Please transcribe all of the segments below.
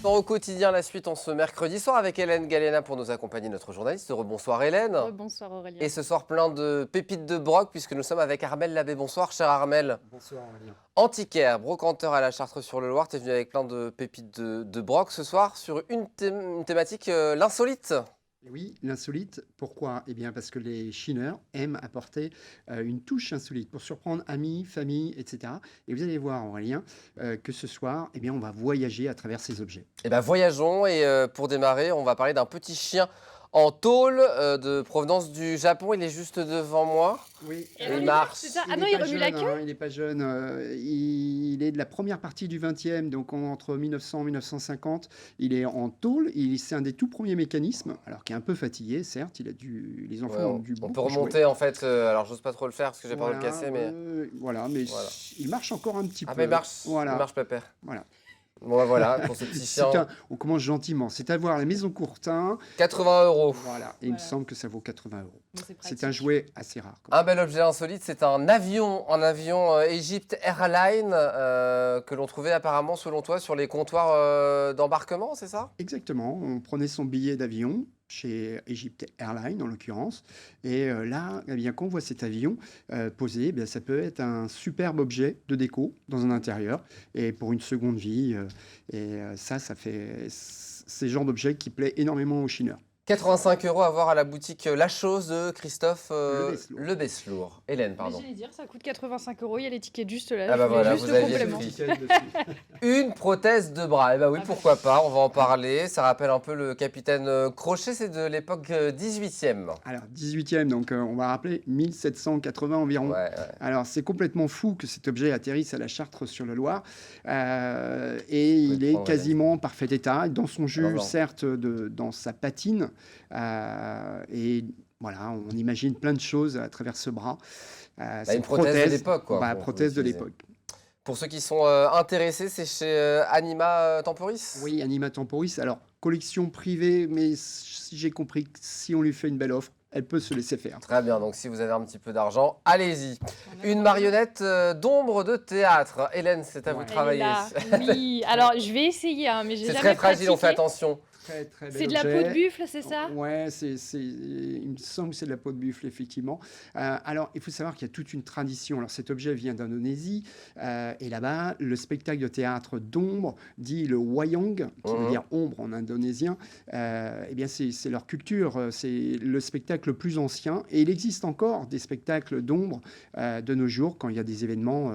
dans Au quotidien, la suite en ce mercredi soir avec Hélène Galena pour nous accompagner, notre journaliste. Rebonsoir Hélène. Bonsoir Aurélien. Et ce soir plein de pépites de broc puisque nous sommes avec Armelle Labbé. Bonsoir cher Armelle. Bonsoir Aurélien. Antiquaire, brocanteur à la Chartre-sur-le-Loir, tu es venu avec plein de pépites de broc ce soir sur une thématique, l'insolite. Oui, l'insolite. Pourquoi? Eh bien, parce que les chineurs aiment apporter une touche insolite pour surprendre amis, famille, etc. Et vous allez voir, Aurélien, que ce soir, eh bien, on va voyager à travers ces objets. Eh bien, voyageons et pour démarrer, on va parler d'un petit chien en tôle de provenance du Japon. Il est juste devant moi. Oui, il marche. C'est ça. Ah non, il remue la queue. Il n'est pas jeune. Il est de la première partie du 20e, donc entre 1900 et 1950. Il est en tôle. C'est un des tout premiers mécanismes, alors qui est un peu fatigué, certes. Les enfants ont dû on peut beaucoup remonter jouer. en fait. Alors, j'ose pas trop le faire parce que j'ai peur de le casser, mais Voilà, mais il marche encore un petit peu. mais il marche. Voilà. Il marche pépère. Voilà. Bon, bah, voilà, pour ce petit chien. On commence gentiment. C'est à voir à la Maison Courtin. 80 €. Voilà. Et il me semble que ça vaut 80 €. C'est C'est un jouet assez rare. Un bel objet insolite, c'est un avion Egypt Airlines que l'on trouvait apparemment, selon toi, sur les comptoirs d'embarquement, c'est ça? Exactement. On prenait son billet d'avion chez Egypt Airlines en l'occurrence. Et là, eh bien, quand on voit cet avion posé, eh bien, ça peut être un superbe objet de déco dans un intérieur et pour une seconde vie. Ça fait ces genres d'objets qui plaît énormément aux chineurs. 85 € à voir à la boutique La Chose de Christophe Le Beslour. Hélène, pardon. J'allais dire, ça coûte 85 €. Il y a l'étiquette juste là. Ah bah je voulais voilà, juste vous le aviez complément. Une prothèse de bras. Eh ben oui, Ah bah. pourquoi pas, on va en parler. Ça rappelle un peu le capitaine Crochet, c'est de l'époque 18e. Alors, 18e, donc on va rappeler 1780 environ. Ouais. Alors, c'est complètement fou que cet objet atterrisse à la Chartre-sur-le-Loir. Et il est quasiment en parfait état, dans son jus, certes, dans sa patine. Et voilà, on imagine plein de choses à travers ce bras. Une prothèse de l'époque, quoi. Prothèse de l'époque. Pour ceux qui sont intéressés, c'est chez Anima Temporis? Oui, Anima Temporis. Alors, collection privée, mais si j'ai compris que si on lui fait une belle offre, elle peut se laisser faire. Très bien, donc si vous avez un petit peu d'argent, allez-y. Une marionnette d'ombre de théâtre. Hélène, c'est à vous de travailler. Oui, alors je vais essayer, mais j'ai jamais C'est très fragile, pratiqué. on fait attention. Très C'est de la peau de buffle, c'est ça? Ouais, il me semble que c'est de la peau de buffle, effectivement. Alors, il faut savoir qu'il y a toute une tradition. Alors, cet objet vient d'Indonésie. Et là-bas, le spectacle de théâtre d'ombre, dit le wayang, qui veut dire ombre en indonésien, eh bien, c'est leur culture. C'est le spectacle le plus ancien. Et il existe encore des spectacles d'ombre de nos jours, quand il y a des événements,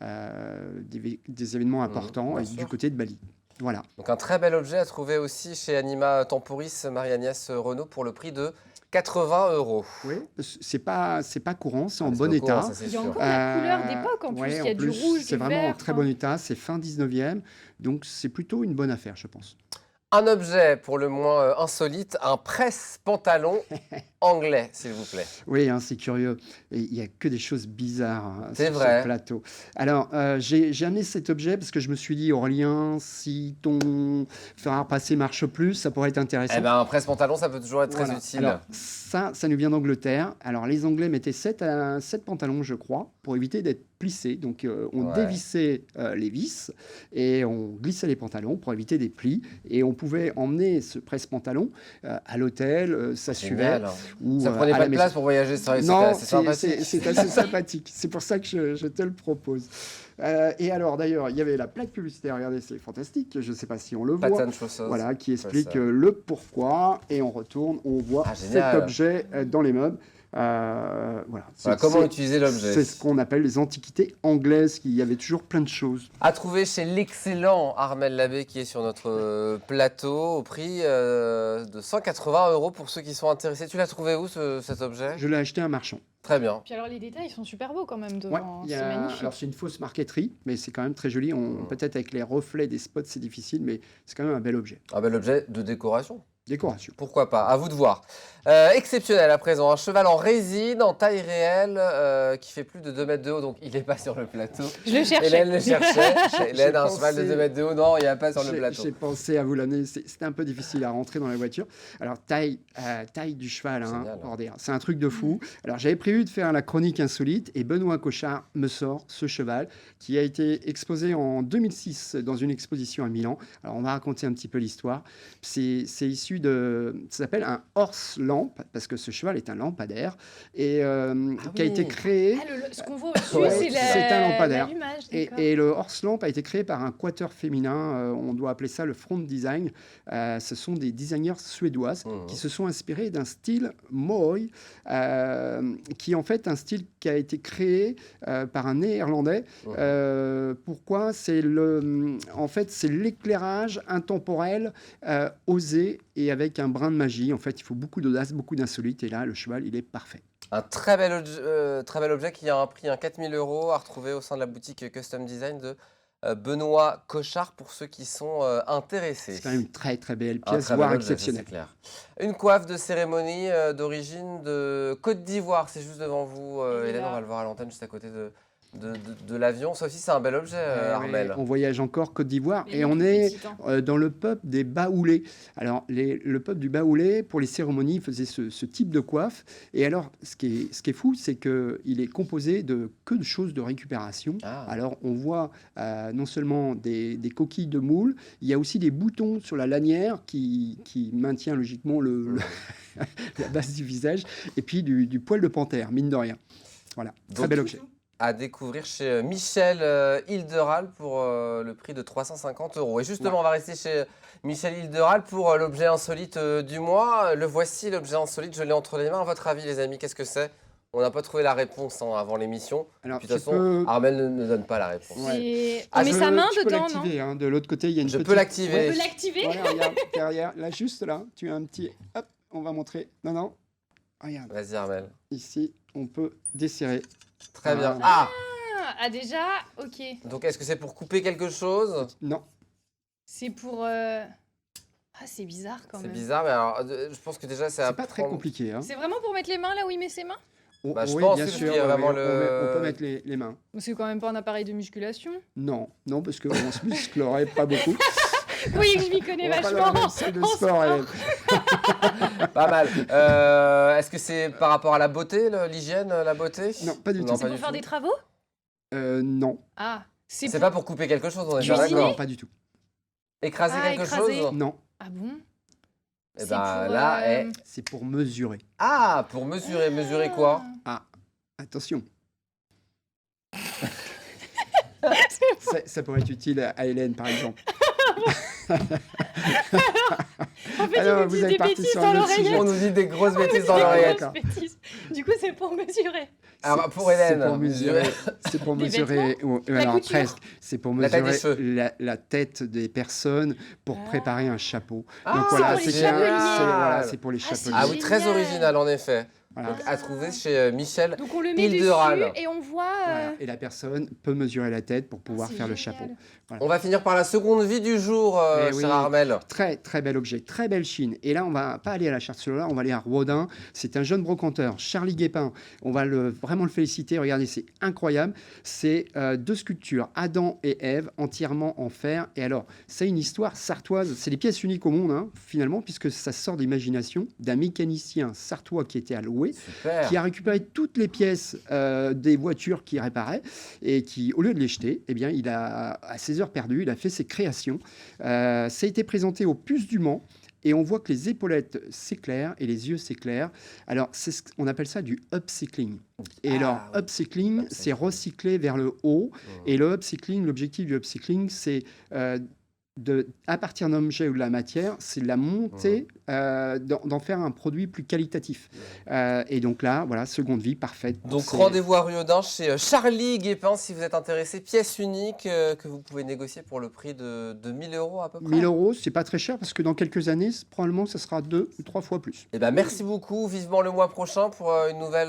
des événements importants du côté de Bali. Voilà. Donc un très bel objet à trouver aussi chez Anima Temporis, Marie-Agnès Renaud, pour le prix de 80 €. Oui, c'est pas courant, c'est en bon état. Il y a encore la couleur d'époque en plus, il y a du rouge, c'est du vraiment vert. en très bon état, c'est fin 19e, donc c'est plutôt une bonne affaire, je pense. Un objet pour le moins insolite, un presse-pantalon anglais, s'il vous plaît. Oui, c'est curieux. Et il n'y a que des choses bizarres sur ce plateau. Alors, j'ai amené cet objet parce que je me suis dit, Aurélien, si ton fer à repasser marche plus, ça pourrait être intéressant. Eh ben, un presse-pantalon, ça peut toujours être très utile. Alors, ça nous vient d'Angleterre. Alors, les Anglais mettaient 7 pantalons, je crois, pour éviter d'être plissés. Donc, on dévissait les vis et on glissait les pantalons pour éviter des plis. Et on pouvait emmener ce presse-pantalon à l'hôtel, ça suivait. Ou ça prenait pas de place pour voyager, c'est assez sympathique. C'est assez sympathique. C'est pour ça que je te le propose. Et alors, d'ailleurs, il y avait la plaque publicitaire. Regardez, c'est fantastique. Je ne sais pas si on le voit. Patane chausseuse. Voilà, qui explique le pourquoi. Et on retourne, on voit cet objet dans les meubles. Voilà, comment utiliser l'objet. C'est ce qu'on appelle les antiquités anglaises, qu'il y avait toujours plein de choses. À trouver chez l'excellent Armelle Labbé qui est sur notre plateau au prix de 180 € pour ceux qui sont intéressés. Tu l'as trouvé où cet objet? Je l'ai acheté à un marchand. Très bien. Puis alors les détails sont super beaux quand même devant, Ouais, c'est magnifique. Alors c'est une fausse marqueterie, mais c'est quand même très joli. Peut-être avec les reflets des spots c'est difficile, mais c'est quand même un bel objet. Un bel objet de décoration. Décoration. Pourquoi pas, à vous de voir. Exceptionnel à présent, un cheval en résine, en taille réelle, qui fait plus de 2 mètres de haut, donc il n'est pas sur le plateau. Je le cherchais. Hélène le cherchait. Hélène, un cheval de pensé- 2 mètres de haut, non, il n'y a pas sur le plateau. J'ai pensé à vous l'amener. C'était un peu difficile à rentrer dans la voiture. Alors, taille du cheval, hein, Génial. bordel. C'est un truc de fou. Alors, j'avais prévu de faire la chronique insolite et Benoît Cochard me sort ce cheval qui a été exposé en 2006 dans une exposition à Milan. Alors, on va raconter un petit peu l'histoire. C'est issu de... Ça s'appelle un horse lampe parce que ce cheval est un lampadaire et qui a oui. été créé... Ah, ce qu'on voit au-dessus, Ouais, c'est c'est un lampadaire. l'allumage. Et, d'accord. et le horse lamp a été créé par un quatuor féminin, on doit appeler ça le front design. Ce sont des designers suédoises qui se sont inspirés d'un style Mohoi, qui est en fait un style qui a été créé par un néerlandais. Pourquoi? En fait, c'est l'éclairage intemporel, osé et avec un brin de magie. En fait, il faut beaucoup d'audace, beaucoup d'insolite. Et là, le cheval, il est parfait. Un très bel objet qui a un prix à 4 000 € à retrouver au sein de la boutique Custom Design de Benoît Cochard pour ceux qui sont intéressés. C'est quand même une très très belle Un pièce, très voire bel objet, ça, exceptionnelle. c'est clair. Une coiffe de cérémonie d'origine de Côte d'Ivoire, c'est juste devant vous, Et Hélène, là. on va le voir à l'antenne juste à côté de l'avion. Ça aussi, c'est un bel objet, Armel. On voyage encore Côte d'Ivoire Mais et non, on est petit temps. dans le peuple des Baoulés. Alors, le peuple du Baoulé, pour les cérémonies, faisait ce type de coiffe. Et alors, ce qui est fou, c'est qu'il est composé de que de choses de récupération. Ah. Alors, on voit non seulement des coquilles de moule, il y a aussi des boutons sur la lanière qui maintient logiquement la base du visage, et puis du poil de panthère, mine de rien. Voilà, très Donc, bel objet. à découvrir chez Michel Hilderal pour le prix de 350 €. Et justement, on va rester chez Michel Hilderal pour l'objet insolite du mois. Le voici, l'objet insolite, je l'ai entre les mains. À votre avis, les amis, qu'est-ce que c'est? On n'a pas trouvé la réponse avant l'émission. Alors, Puis, de toute façon, Armel ne donne pas la réponse. C'est- Ah, On met je- sa main Tu peux dedans, non? l'activer, hein. De l'autre côté, il y a une Je petite... peux l'activer. On peut l'activer? Voilà, regarde, derrière, là, juste là, tu as un petit... Hop, on va montrer. Non, regarde, Vas-y, Armel. ici, on peut desserrer. Très bien. Ah. Ah, Déjà, ok. donc est-ce que c'est pour couper quelque chose? Non, C'est pour... Ah, c'est bizarre quand C'est même. bizarre, mais alors, je pense que déjà, c'est à c'est pas très prendre- compliqué. Hein. C'est vraiment pour mettre les mains là où il met ses mains? Bah, je Oui, pense bien que sûr, c'est vraiment on le- peut mettre les mains. C'est quand même pas un appareil de musculation. Non, parce qu'on se musclerait pas beaucoup. Oui, je m'y connais On va pas dans la vachement. même salle de en sport, Hélène. Pas mal. Est-ce que c'est par rapport à la beauté, l'hygiène, la beauté? Non, pas du tout. C'est pour faire des travaux? Non, Ah, C'est pour... pas pour couper quelque chose, on est bien Cuisiner? d'accord. non, pas du tout. Écraser Ah, quelque écraser. chose? Non, Ah bon? Eh C'est ben pour, là, c'est pour mesurer. Ah, pour mesurer. Mesurer quoi? Ah, attention. Ça pourrait être utile à Hélène, par exemple. En fait, Alors, il me vous dit êtes des parti bêtises sur dans un autre l'oreillette. sujet. On nous dit des grosses bêtises dans Des l'oreillette. grosses bêtises. Du coup, c'est pour mesurer. Alors, pour Hélène, C'est pour mesurer. C'est pour Des mesurer. La Alors, couture. presque. C'est pour La taille des mesurer cheveux. la tête des personnes pour Ah. préparer un chapeau. Ah, Donc c'est voilà, pour les c'est chapeliers. voilà, c'est pour les Ah, c'est chapeliers. Ah oui, très Génial. original en effet. Voilà. Donc, à trouver chez Michel. Donc on le met Hilderal. dessus et on voit... Voilà. Et la personne peut mesurer la tête pour pouvoir c'est faire le génial. chapeau. On va finir par la seconde vie du jour, Eh cher oui. Armel. Très très bel objet, très belle chine. Et là, on va pas aller à la Charte-sur-Loire, on va aller à Rodin. C'est un jeune brocanteur, Charlie Guépin. On va vraiment le féliciter. Regardez, c'est incroyable. C'est 2 sculptures, Adam et Ève, entièrement en fer. Et alors, c'est une histoire sartoise. C'est des pièces uniques au monde, hein, finalement, puisque ça sort d'imagination d'un mécanicien sartois qui était à Loué, Super. qui a récupéré toutes les pièces des voitures qu'il réparait et qui, au lieu de les jeter, eh bien, il a, à ses heures perdues, il a fait ses créations. Ça a été présenté aux Puces du Mans et on voit que les épaulettes s'éclairent et les yeux s'éclairent. Alors, on appelle ça du upcycling. Et Ah, alors, oui. upcycling, Upcycling. c'est recycler vers le haut. Et le upcycling, l'objectif du upcycling, c'est à partir d'un objet ou de la matière, c'est de la monter, d'en faire un produit plus qualitatif. Et donc là, voilà, seconde vie parfaite. Donc C'est- rendez-vous à Riodin chez Charlie Guépin si vous êtes intéressé. Pièce unique que vous pouvez négocier pour le prix de 1000 € à peu près. 1000 €, c'est pas très cher parce que dans quelques années, probablement, ça sera 2 ou 3 fois plus. Eh ben, merci beaucoup. Vivement le mois prochain pour une nouvelle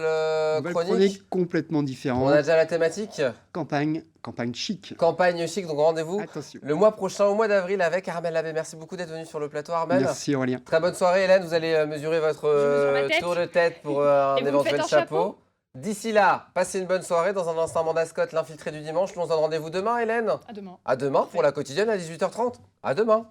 Nouvelle chronique. chronique complètement On différente. a déjà la thématique. Campagne, campagne chic. Campagne chic, donc rendez-vous Attention. le mois prochain, au mois d'avril, avec Armel Labbé. Merci beaucoup d'être venu sur le plateau, Armel. Merci Aurélien. Très bonne soirée, Hélène. Vous allez mesurer votre Je mesure ma tête. tour de tête pour un Et vous me éventuel faites un chapeau. chapeau. D'ici là, passez une bonne soirée. Dans un instant, Amanda Scott, l'infiltré du dimanche. Nous on se donne rendez-vous demain, Hélène. À demain. À demain pour la quotidienne à 18h30. À demain.